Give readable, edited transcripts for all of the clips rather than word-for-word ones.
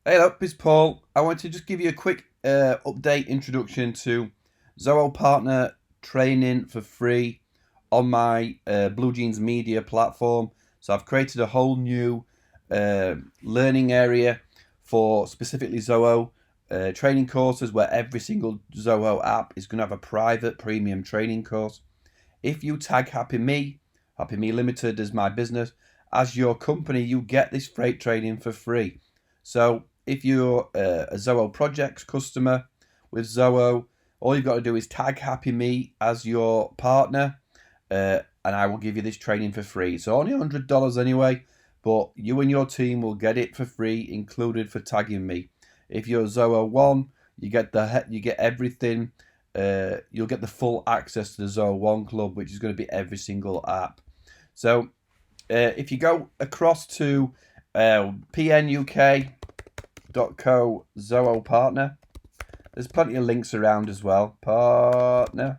Hey, hello, it's Paul. I want to just give you a quick update introduction to Zoho Partner training for free on my Blue Jeans Media platform. So I've created a whole new learning area for specifically Zoho training courses where every single Zoho app is going to have a private premium training course. If you tag Happy Me Limited as my business, as your company, you get this freight training for free. So if you're a Zoho Projects customer with Zoho, all you've got to do is tag Happy Me as your partner, and I will give you this training for free. So only $100 anyway, but you and your team will get it for free, included for tagging me. If you're Zoho One, you get everything. You'll get the full access to the Zoho One Club, which is going to be every single app. So if you go across to pnuk.co Zoho Partner, there's plenty of links around as well. Partner.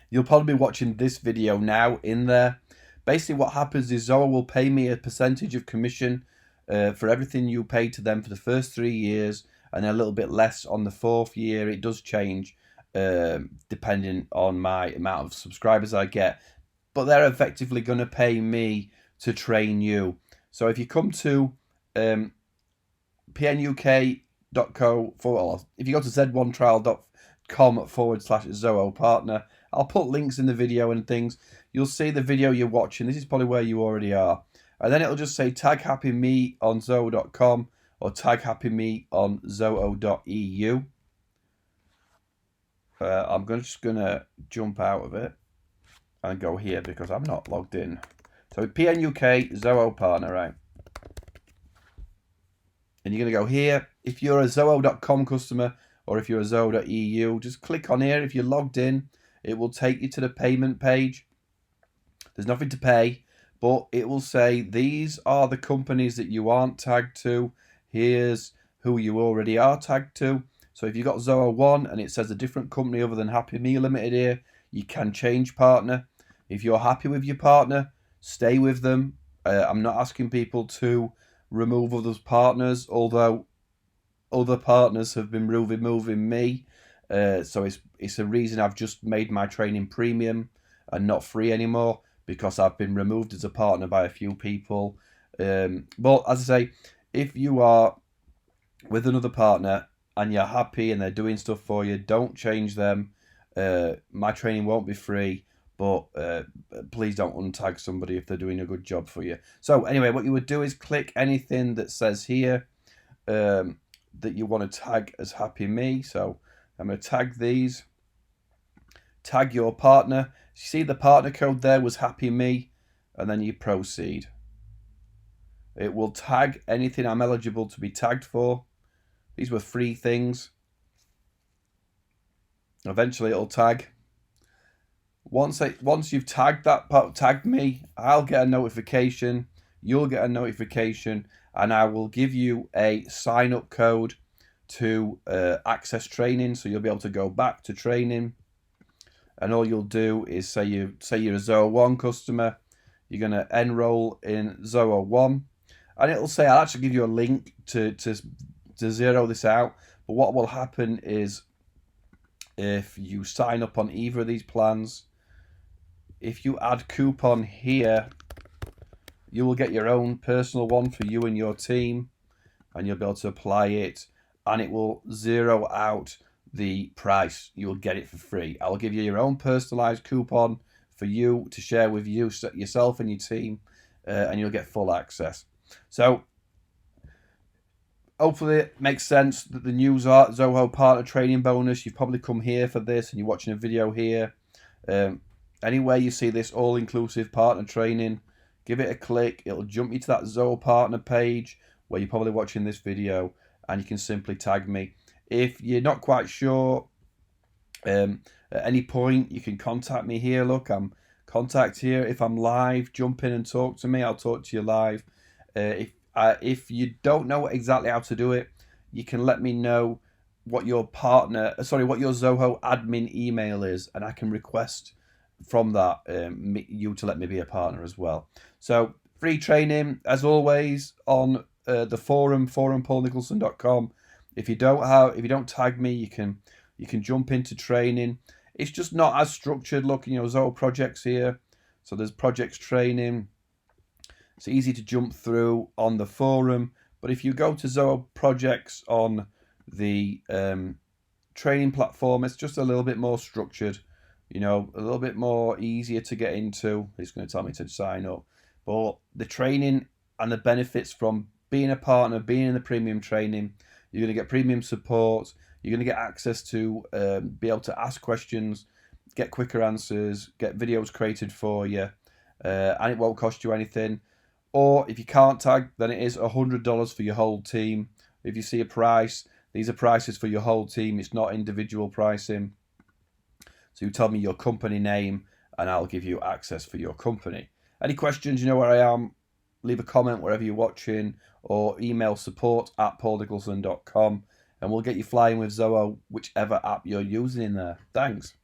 You'll probably be watching this video now in there. Basically what happens is Zoho will pay me a percentage of commission for everything you pay to them for the first 3 years, and a little bit less on the 4th year. It does change depending on my amount of subscribers I get, but they're effectively going to pay me to train you. So if you come to pnuk.co if you go to z1trial.com/Zoho Partner, I'll put links in the video and things. You'll see the video you're watching. This is probably where you already are. And then it'll just say tag Happy Me on Zoho.com or tag Happy Me on Zoho.eu. I'm just going to jump out of it and go here because I'm not logged in. So PNUK Zoho Partner, right? And you're going to go here. If you're a Zoho.com customer or if you're a Zoho.eu, just click on here. If you're logged in, it will take you to the payment page. There's nothing to pay, but it will say these are the companies that you aren't tagged to. Here's who you already are tagged to. So if you've got Zoho One and it says a different company other than Happy Me Limited here, you can change partner. If you're happy with your partner, stay with them. I'm not asking people to remove other partners, although other partners have been removing me. So it's a reason I've just made my training premium and not free anymore, because I've been removed as a partner by a few people. But as I say, if you are with another partner and you're happy and they're doing stuff for you, don't change them. My training won't be free, but please don't untag somebody if they're doing a good job for you. So anyway, what you would do is click anything that says here that you want to tag as Happy Me. So I'm going to tag these. Tag your partner. You see the partner code there was Happy Me, and then you proceed. It will tag anything I'm eligible to be tagged for. These were free things. Eventually it'll tag. Once you've tagged tagged me, I'll get a notification. You'll get a notification, and I will give you a sign-up code to access training. So you'll be able to go back to training. And all you'll do is say you're a Zoho One customer, you're going to enroll in Zoho One, and it'll say, I'll actually give you a link to zero this out. But what will happen is, if you sign up on either of these plans, if you add coupon here, you will get your own personal one for you and your team, and you'll be able to apply it, and it will zero out the price. You will get it for free. I will give you your own personalized coupon for you to share with yourself and your team, and you'll get full access. So hopefully it makes sense that the news art Zoho Partner Training Bonus, you've probably come here for this and you're watching a video here. Anywhere you see this all-inclusive partner training, give it a click. It'll jump you to that Zoho Partner page where you're probably watching this video, and you can simply tag me. If you're not quite sure, at any point, you can contact me here. Look, I'm contact here. If I'm live, jump in and talk to me. I'll talk to you live. If you don't know exactly how to do it, you can let me know what your Zoho admin email is, and I can request from that you to let me be a partner as well. So free training, as always, on the forum.paulnicholson.com. If you don't tag me, you can jump into training. It's just not as structured. Look, Zoho projects here, so there's projects training. It's easy to jump through on the forum, but if you go to Zoho projects on the training platform, it's just a little bit more structured, a little bit more easier to get into. It's going to tell me to sign up, but the training and the benefits from being a partner, being in the premium training, you're going to get premium support. You're going to get access to be able to ask questions, get quicker answers, get videos created for you, and it won't cost you anything. Or if you can't tag, then it is $100 for your whole team. If you see a price, these are prices for your whole team. It's not individual pricing. So you tell me your company name and I'll give you access for your company. Any questions, you know where I am. Leave a comment wherever you're watching or email support@paulnicholson.com and we'll get you flying with Zoho, whichever app you're using in there. Thanks.